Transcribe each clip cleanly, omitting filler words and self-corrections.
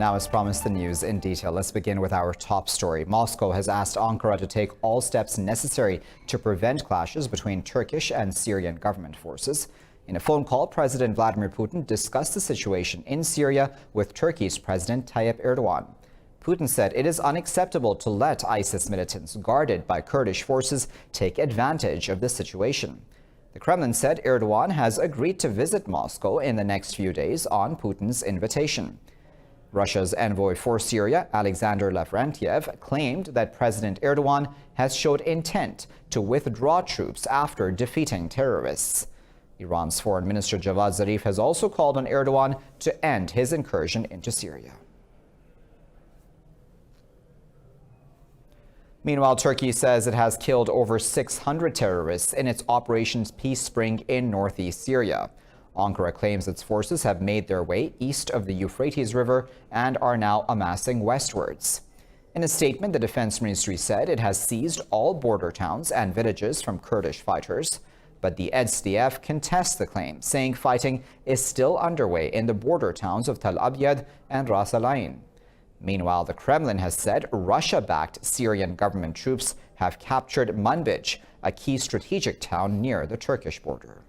Now, as promised, the news in detail. Let's begin with our top story. Moscow has asked Ankara to take all steps necessary to prevent clashes between Turkish and Syrian government forces. In a phone call, President Vladimir Putin discussed the situation in Syria with Turkey's President Tayyip Erdogan. Putin said it is unacceptable to let ISIS militants guarded by Kurdish forces take advantage of the situation. The Kremlin said Erdogan has agreed to visit Moscow in the next few days on Putin's invitation. Russia's envoy for Syria, Alexander Lavrentiev, claimed that President Erdogan has showed intent to withdraw troops after defeating terrorists. Iran's Foreign Minister Javad Zarif has also called on Erdogan to end his incursion into Syria. Meanwhile, Turkey says it has killed over 600 terrorists in its Operation Peace Spring in northeast Syria. Ankara claims its forces have made their way east of the Euphrates River and are now amassing westwards. In a statement, the Defense Ministry said it has seized all border towns and villages from Kurdish fighters. But the SDF contests the claim, saying fighting is still underway in the border towns of Tel Abyad and Ras Al Ain. Meanwhile, the Kremlin has said Russia-backed Syrian government troops have captured Manbij, a key strategic town near the Turkish border.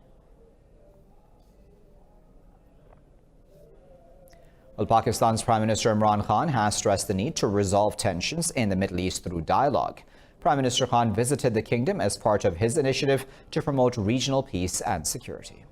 Well, Pakistan's Prime Minister Imran Khan has stressed the need to resolve tensions in the Middle East through dialogue. Prime Minister Khan visited the kingdom as part of his initiative to promote regional peace and security.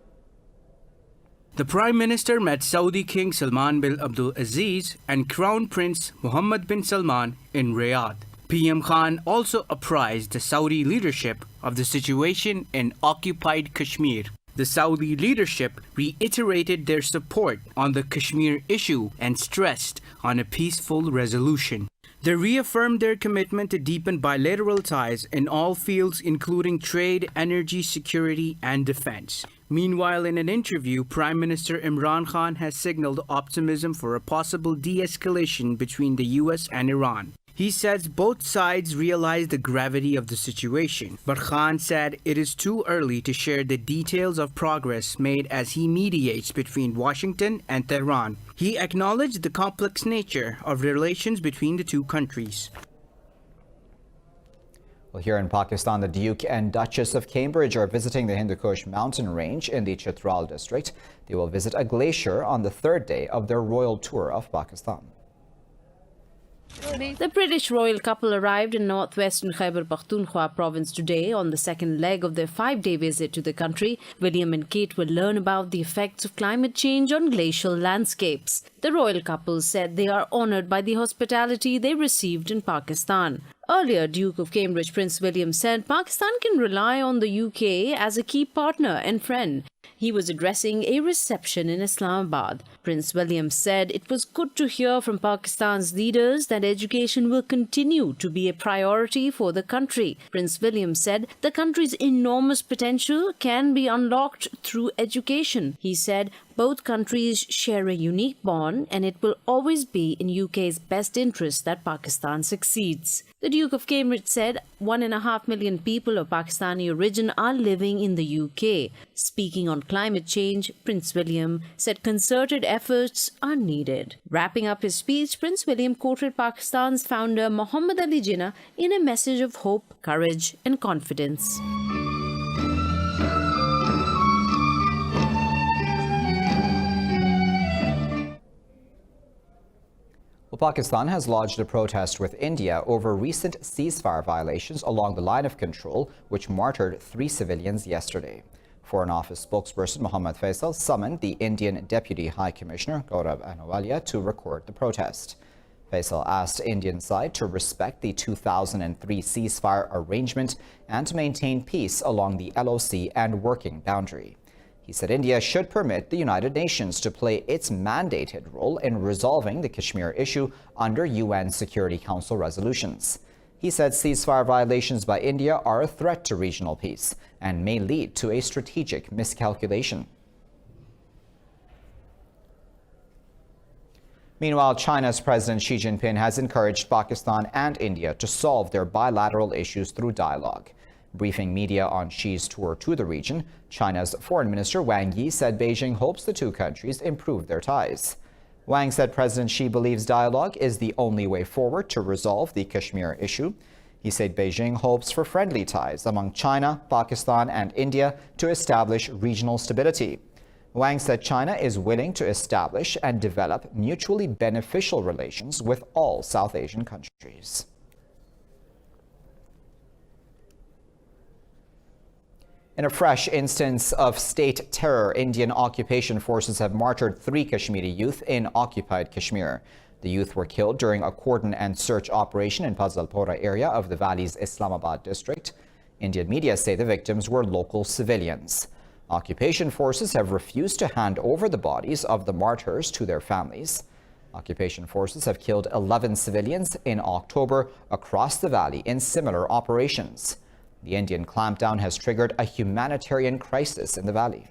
The Prime Minister met Saudi King Salman bin Abdul Aziz and Crown Prince Mohammed bin Salman in Riyadh. PM Khan also apprised the Saudi leadership of the situation in Occupied Kashmir. The Saudi leadership reiterated their support on the Kashmir issue and stressed on a peaceful resolution. They reaffirmed their commitment to deepen bilateral ties in all fields, including trade, energy, security, and defense. Meanwhile, in an interview, Prime Minister Imran Khan has signaled optimism for a possible de-escalation between the US and Iran. He says both sides realize the gravity of the situation, but Khan said it is too early to share the details of progress made as he mediates between Washington and Tehran. He acknowledged the complex nature of relations between the two countries. Well, here in Pakistan, the Duke and Duchess of Cambridge are visiting the Hindu Kush mountain range in the Chitral district. They will visit a glacier on the third day of their royal tour of Pakistan. The British royal couple arrived in northwestern Khyber Pakhtunkhwa province today on the second leg of their 5-day visit to the country. William and Kate will learn about the effects of climate change on glacial landscapes. The royal couple said they are honoured by the hospitality they received in Pakistan. Earlier, Duke of Cambridge Prince William said Pakistan can rely on the UK as a key partner and friend. He was addressing a reception in Islamabad. Prince William said it was good to hear from Pakistan's leaders that education will continue to be a priority for the country. Prince William said the country's enormous potential can be unlocked through education. He said both countries share a unique bond and it will always be in UK's best interest that Pakistan succeeds. The Duke of Cambridge said 1.5 million people of Pakistani origin are living in the UK. Speaking on climate change, Prince William said concerted efforts are needed. Wrapping up his speech, Prince William quoted Pakistan's founder Muhammad Ali Jinnah in a message of hope, courage and confidence. Well, Pakistan has lodged a protest with India over recent ceasefire violations along the line of control, which martyred 3 civilians yesterday. Foreign Office spokesperson Mohammad Faisal summoned the Indian Deputy High Commissioner Gaurav Ahluwalia to record the protest. Faisal asked Indian side to respect the 2003 ceasefire arrangement and to maintain peace along the LOC and working boundary. He said India should permit the United Nations to play its mandated role in resolving the Kashmir issue under UN Security Council resolutions. He said ceasefire violations by India are a threat to regional peace and may lead to a strategic miscalculation. Meanwhile, China's President Xi Jinping has encouraged Pakistan and India to solve their bilateral issues through dialogue. Briefing media on Xi's tour to the region, China's Foreign Minister Wang Yi said Beijing hopes the two countries improve their ties. Wang said President Xi believes dialogue is the only way forward to resolve the Kashmir issue. He said Beijing hopes for friendly ties among China, Pakistan and India to establish regional stability. Wang said China is willing to establish and develop mutually beneficial relations with all South Asian countries. In a fresh instance of state terror, Indian occupation forces have martyred 3 Kashmiri youth in occupied Kashmir. The youth were killed during a cordon and search operation in Fazalpora area of the valley's Islamabad district. Indian media say the victims were local civilians. Occupation forces have refused to hand over the bodies of the martyrs to their families. Occupation forces have killed 11 civilians in October across the valley in similar operations. The Indian clampdown has triggered a humanitarian crisis in the valley.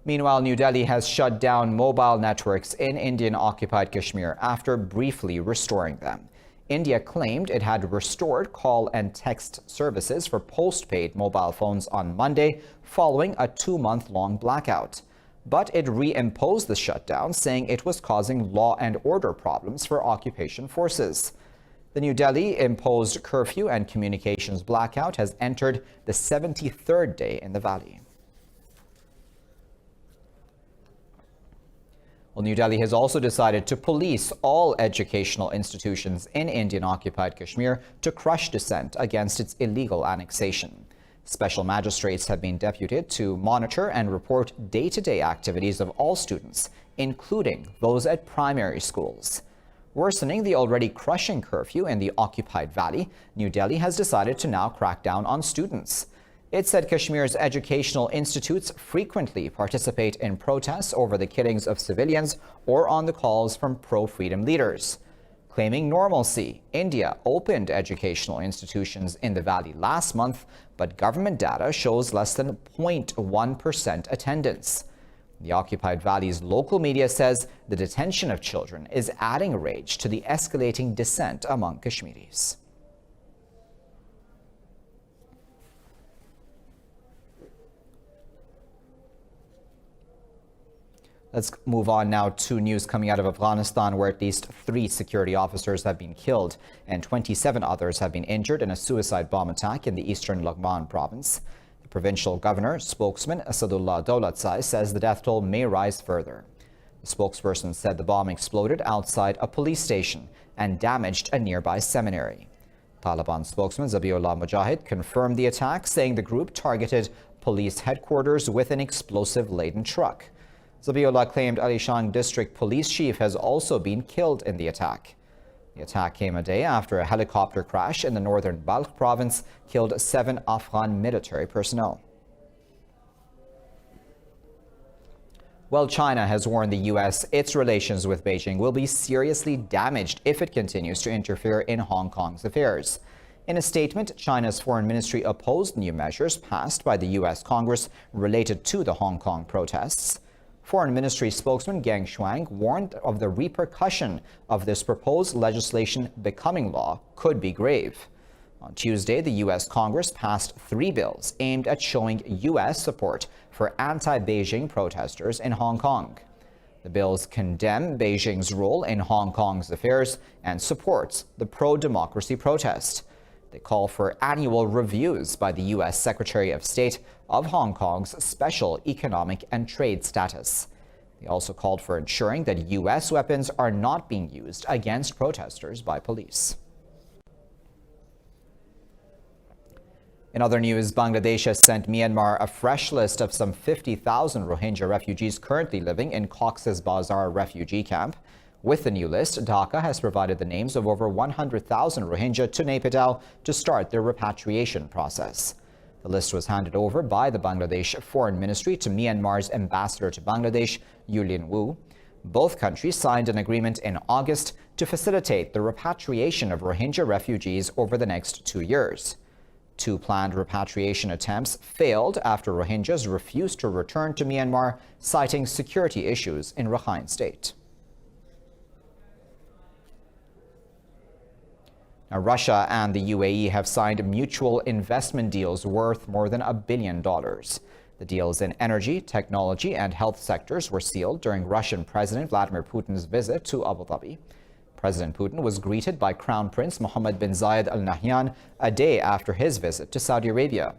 Meanwhile, New Delhi has shut down mobile networks in Indian-occupied Kashmir after briefly restoring them. India claimed it had restored call and text services for postpaid mobile phones on Monday following a 2-month-long blackout. But it reimposed the shutdown, saying it was causing law and order problems for occupation forces. The New Delhi imposed curfew and communications blackout has entered the 73rd day in the valley. Well, New Delhi has also decided to police all educational institutions in Indian-occupied Kashmir to crush dissent against its illegal annexation. Special magistrates have been deputed to monitor and report day-to-day activities of all students, including those at primary schools. Worsening the already crushing curfew in the occupied valley, New Delhi has decided to now crack down on students. It said Kashmir's educational institutes frequently participate in protests over the killings of civilians or on the calls from pro-freedom leaders. Claiming normalcy, India opened educational institutions in the valley last month, but government data shows less than 0.1% attendance. The occupied valley's local media says the detention of children is adding rage to the escalating dissent among Kashmiris. Let's move on now to news coming out of Afghanistan, where at least 3 security officers have been killed and 27 others have been injured in a suicide bomb attack in the eastern Lebanon province. The provincial governor spokesman Asadullah Dolatsai says the death toll may rise further. The spokesperson said the bomb exploded outside a police station and damaged a nearby seminary. Taliban spokesman Zabiullah Mujahid confirmed the attack, saying the group targeted police headquarters with an explosive-laden truck. Zabiullah claimed Alishan district police chief has also been killed in the attack. The attack came a day after a helicopter crash in the northern Balkh province killed 7 Afghan military personnel. Well, China has warned the U.S. its relations with Beijing will be seriously damaged if it continues to interfere in Hong Kong's affairs. In a statement, China's foreign ministry opposed new measures passed by the U.S. Congress related to the Hong Kong protests. Foreign Ministry spokesman Geng Shuang warned of the repercussion of this proposed legislation becoming law could be grave. On Tuesday, the U.S. Congress passed 3 bills aimed at showing U.S. support for anti-Beijing protesters in Hong Kong. The bills condemn Beijing's role in Hong Kong's affairs and supports the pro-democracy protest. They call for annual reviews by the U.S. Secretary of State of Hong Kong's special economic and trade status. They also called for ensuring that U.S. weapons are not being used against protesters by police. In other news, Bangladesh has sent Myanmar a fresh list of some 50,000 Rohingya refugees currently living in Cox's Bazar refugee camp. With the new list, Dhaka has provided the names of over 100,000 Rohingya to Naypyidaw to start their repatriation process. The list was handed over by the Bangladesh Foreign Ministry to Myanmar's ambassador to Bangladesh, Yulin Wu. Both countries signed an agreement in August to facilitate the repatriation of Rohingya refugees over the next 2 years. 2 planned repatriation attempts failed after Rohingyas refused to return to Myanmar, citing security issues in Rakhine State. Now, Russia and the UAE have signed mutual investment deals worth more than $1 billion. The deals in energy, technology, and health sectors were sealed during Russian President Vladimir Putin's visit to Abu Dhabi. President Putin was greeted by Crown Prince Mohammed bin Zayed Al Nahyan a day after his visit to Saudi Arabia.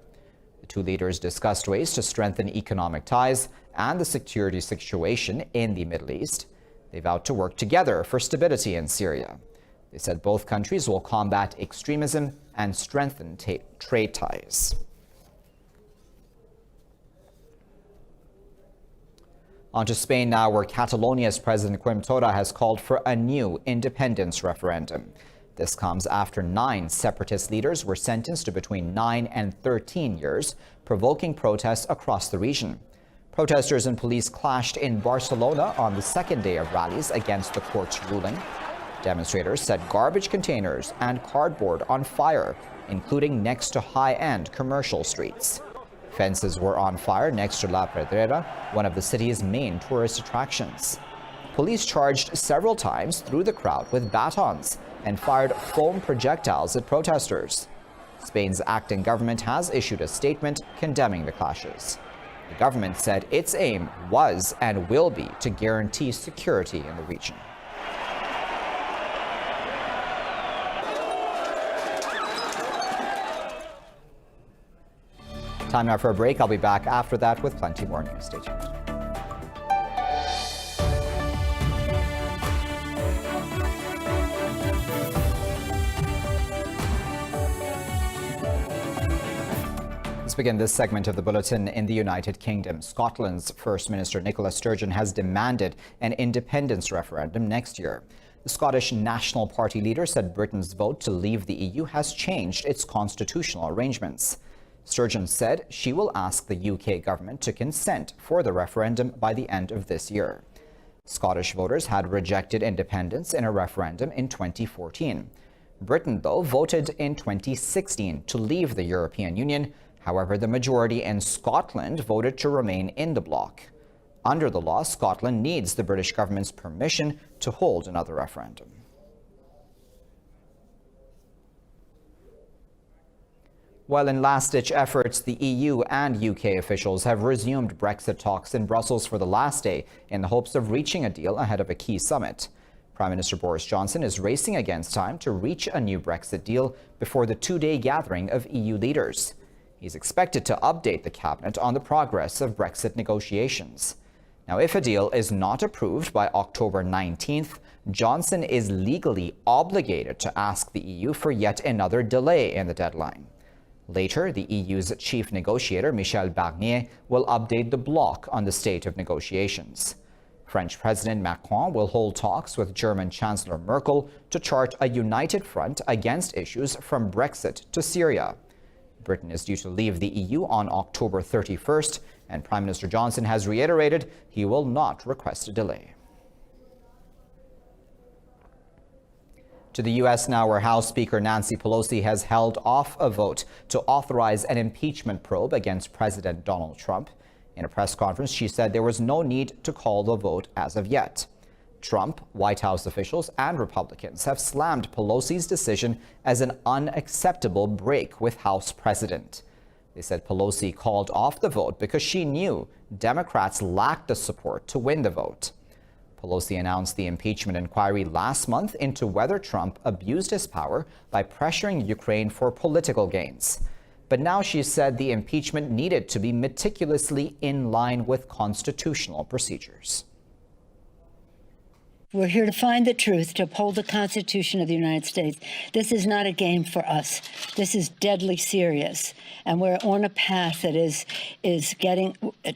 The two leaders discussed ways to strengthen economic ties and the security situation in the Middle East. They vowed to work together for stability in Syria. They said both countries will combat extremism and strengthen trade ties. On to Spain now, where Catalonia's President Quim Torra has called for a new independence referendum. This comes after 9 separatist leaders were sentenced to between 9 and 13 years, provoking protests across the region. Protesters and police clashed in Barcelona on the second day of rallies against the court's ruling. Demonstrators set garbage containers and cardboard on fire, including next to high-end commercial streets. Fences were on fire next to La Pedrera, one of the city's main tourist attractions. Police charged several times through the crowd with batons and fired foam projectiles at protesters. Spain's acting government has issued a statement condemning the clashes. The government said its aim was and will be to guarantee security in the region. Time now for a break. I'll be back after that with plenty more news. Stay tuned. Let's begin this segment of the Bulletin in the United Kingdom. Scotland's First Minister Nicola Sturgeon has demanded an independence referendum next year. The Scottish National Party leader said Britain's vote to leave the EU has changed its constitutional arrangements. Sturgeon said she will ask the UK government to consent for the referendum by the end of this year. Scottish voters had rejected independence in a referendum in 2014. Britain, though, voted in 2016 to leave the European Union. However, the majority in Scotland voted to remain in the bloc. Under the law, Scotland needs the British government's permission to hold another referendum. While in last-ditch efforts, the EU and UK officials have resumed Brexit talks in Brussels for the last day in the hopes of reaching a deal ahead of a key summit. Prime Minister Boris Johnson is racing against time to reach a new Brexit deal before the 2-day gathering of EU leaders. He's expected to update the cabinet on the progress of Brexit negotiations. Now, if a deal is not approved by October 19th, Johnson is legally obligated to ask the EU for yet another delay in the deadline. Later, the EU's chief negotiator, Michel Barnier, will update the bloc on the state of negotiations. French President Macron will hold talks with German Chancellor Merkel to chart a united front against issues from Brexit to Syria. Britain is due to leave the EU on October 31st, and Prime Minister Johnson has reiterated he will not request a delay. To the U.S. now, where House Speaker Nancy Pelosi has held off a vote to authorize an impeachment probe against President Donald Trump. In a press conference, she said there was no need to call the vote as of yet. Trump, White House officials, and Republicans have slammed Pelosi's decision as an unacceptable break with House President. They said Pelosi called off the vote because she knew Democrats lacked the support to win the vote. Pelosi announced the impeachment inquiry last month into whether Trump abused his power by pressuring Ukraine for political gains. But now she said the impeachment needed to be meticulously in line with constitutional procedures. We're here to find the truth, to uphold the Constitution of the United States. This is not a game for us. This is deadly serious. And we're on a path that is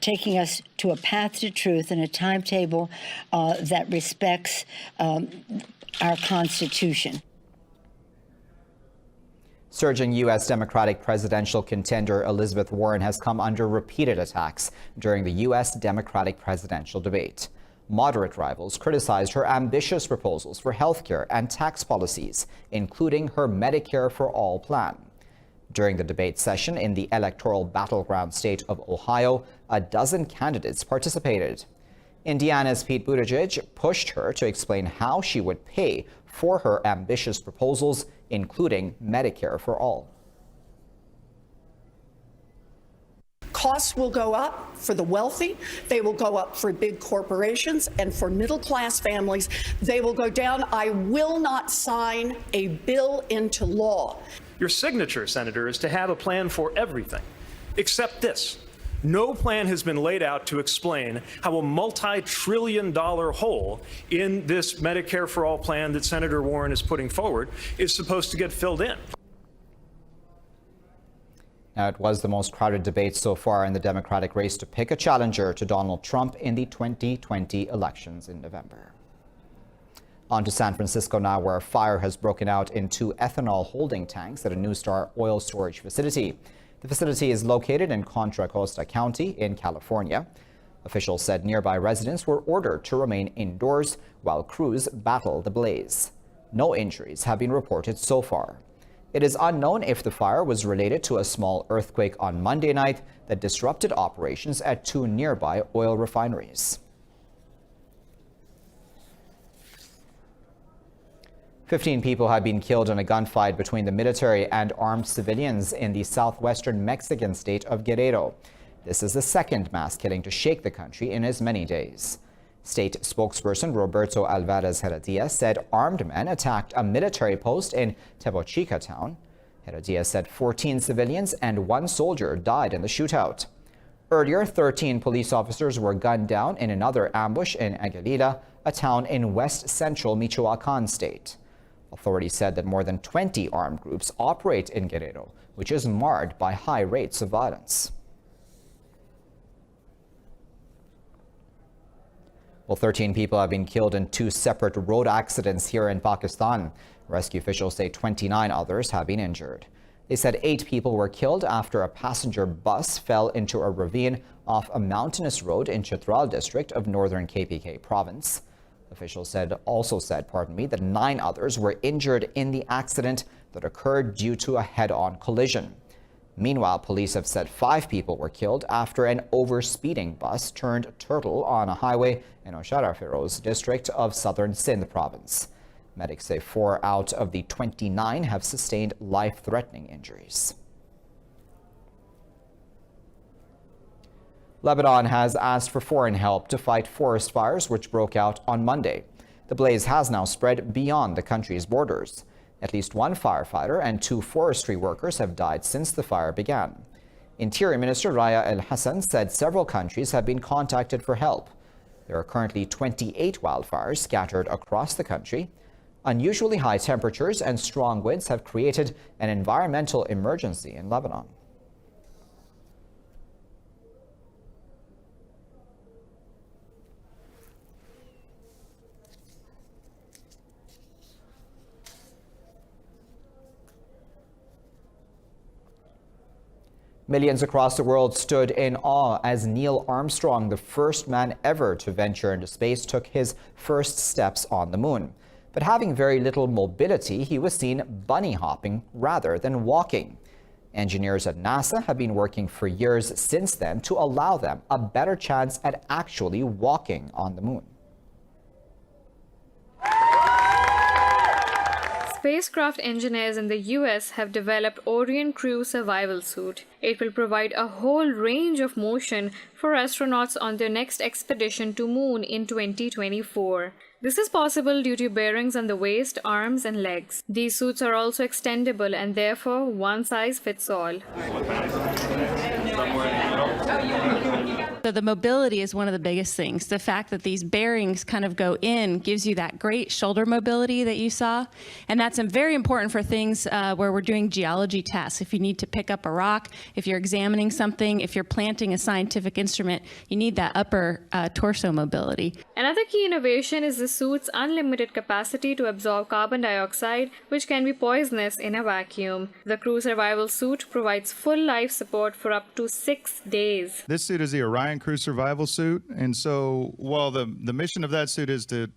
taking us to a path to truth and a timetable that respects our Constitution. Surging U.S. Democratic presidential contender Elizabeth Warren has come under repeated attacks during the U.S. Democratic presidential debate. Moderate rivals criticized her ambitious proposals for health care and tax policies, including her Medicare for All plan. During the debate session in the electoral battleground state of Ohio, a dozen candidates participated. Indiana's Pete Buttigieg pushed her to explain how she would pay for her ambitious proposals, including Medicare for All. Costs will go up for the wealthy, they will go up for big corporations, and for middle-class families, they will go down. I will not sign a bill into law. Your signature, Senator, is to have a plan for everything, except this. No plan has been laid out to explain how a multi-trillion-dollar hole in this Medicare for All plan that Senator Warren is putting forward is supposed to get filled in. Now, it was the most crowded debate so far in the Democratic race to pick a challenger to Donald Trump in the 2020 elections in November. On to San Francisco now, where a fire has broken out in 2 ethanol holding tanks at a New Star oil storage facility. The facility is located in Contra Costa County in California. Officials said nearby residents were ordered to remain indoors while crews battle the blaze. No injuries have been reported so far. It is unknown if the fire was related to a small earthquake on Monday night that disrupted operations at 2 nearby oil refineries. 15 people have been killed in a gunfight between the military and armed civilians in the southwestern Mexican state of Guerrero. This is the second mass killing to shake the country in as many days. State spokesperson Roberto Alvarez Heredia said armed men attacked a military post in Tebochica town. Heredia said 14 civilians and 1 soldier died in the shootout. Earlier, 13 police officers were gunned down in another ambush in Aguililla, a town in west central Michoacan state. Authorities said that more than 20 armed groups operate in Guerrero, which is marred by high rates of violence. Well, 13 people have been killed in 2 separate road accidents here in Pakistan. Rescue officials say 29 others have been injured. They said 8 people were killed after a passenger bus fell into a ravine off a mountainous road in Chitral district of northern KPK province. Officials also said that 9 others were injured in the accident that occurred due to a head-on collision. Meanwhile, police have said 5 people were killed after an overspeeding bus turned turtle on a highway in Oshara Feroz district of southern Sindh province. Medics say 4 out of the 29 have sustained life-threatening injuries. Lebanon has asked for foreign help to fight forest fires which broke out on Monday. The blaze has now spread beyond the country's borders. At least 1 firefighter and 2 forestry workers have died since the fire began. Interior Minister Raya El Hassan said several countries have been contacted for help. There are currently 28 wildfires scattered across the country. Unusually high temperatures and strong winds have created an environmental emergency in Lebanon. Millions across the world stood in awe as Neil Armstrong, the first man ever to venture into space, took his first steps on the moon. But having very little mobility, he was seen bunny hopping rather than walking. Engineers at NASA have been working for years since then to allow them a better chance at actually walking on the moon. Spacecraft engineers in the US have developed Orion Crew Survival Suit. It will provide a whole range of motion for astronauts on their next expedition to Moon in 2024. This is possible due to bearings on the waist, arms, and legs. These suits are also extendable and therefore one size fits all. So the mobility is one of the biggest things. The fact that these bearings kind of go in gives you that great shoulder mobility that you saw. And that's very important for things where we're doing geology tests. If you need to pick up a rock, if you're examining something, if you're planting a scientific instrument, you need that upper torso mobility. Another key innovation is the suit's unlimited capacity to absorb carbon dioxide, which can be poisonous in a vacuum. The Crew Survival Suit provides full life support for up to 6 days. This suit is the Orion Crew Survival Suit, and so while the mission of that suit is to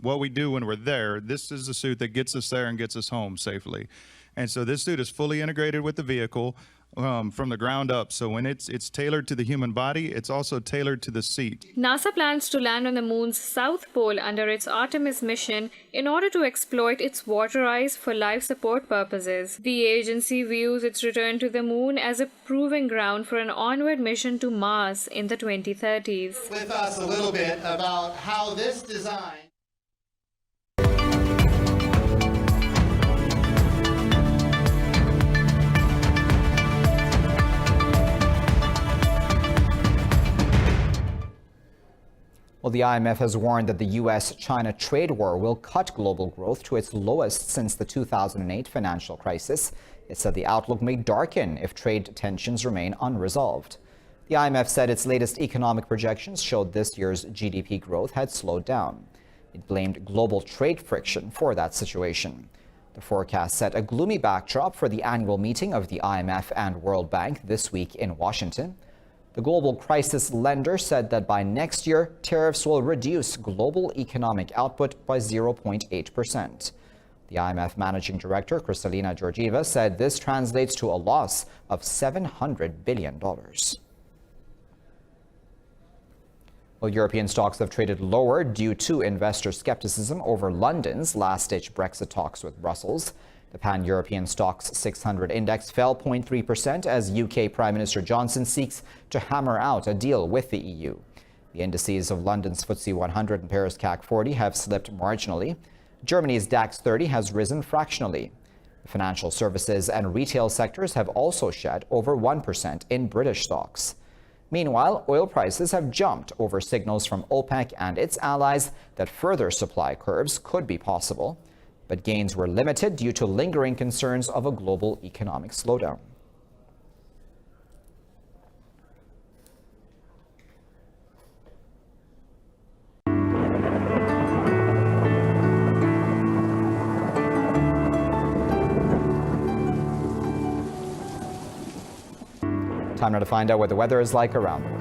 what we do when we're there, this is the suit that gets us there and gets us home safely. And so this suit is fully integrated with the vehicle. from the ground up. So when it's tailored to the human body, it's also tailored to the seat. NASA plans to land on the moon's south pole under its Artemis mission in order to exploit its water ice for life support purposes. The agency views its return to the moon as a proving ground for an onward mission to Mars in the 2030s. With us a little bit about how this design. Well, the IMF has warned that the U.S.-China trade war will cut global growth to its lowest since the 2008 financial crisis. It said the outlook may darken if trade tensions remain unresolved. The IMF said its latest economic projections showed this year's GDP growth had slowed down. It blamed global trade friction for that situation. The forecast set a gloomy backdrop for the annual meeting of the IMF and World Bank this week in Washington. The global crisis lender said that by next year, tariffs will reduce global economic output by 0.8%. The IMF Managing Director, Kristalina Georgieva, said this translates to a loss of $700 billion. Well, European stocks have traded lower due to investor skepticism over London's last-ditch Brexit talks with Brussels. The Pan-European Stocks 600 index fell 0.3% as UK Prime Minister Johnson seeks to hammer out a deal with the EU. The indices of London's FTSE 100 and Paris CAC 40 have slipped marginally. Germany's DAX 30 has risen fractionally. The financial services and retail sectors have also shed over 1% in British stocks. Meanwhile, oil prices have jumped over signals from OPEC and its allies that further supply curbs could be possible. But gains were limited due to lingering concerns of a global economic slowdown. Time now to find out what the weather is like around the world.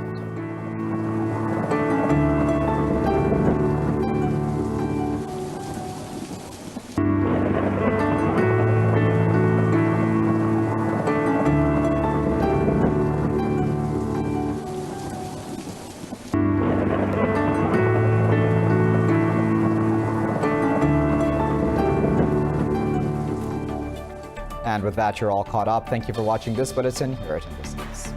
And with that, you're all caught up. Thank you for watching this bulletin here at Indus.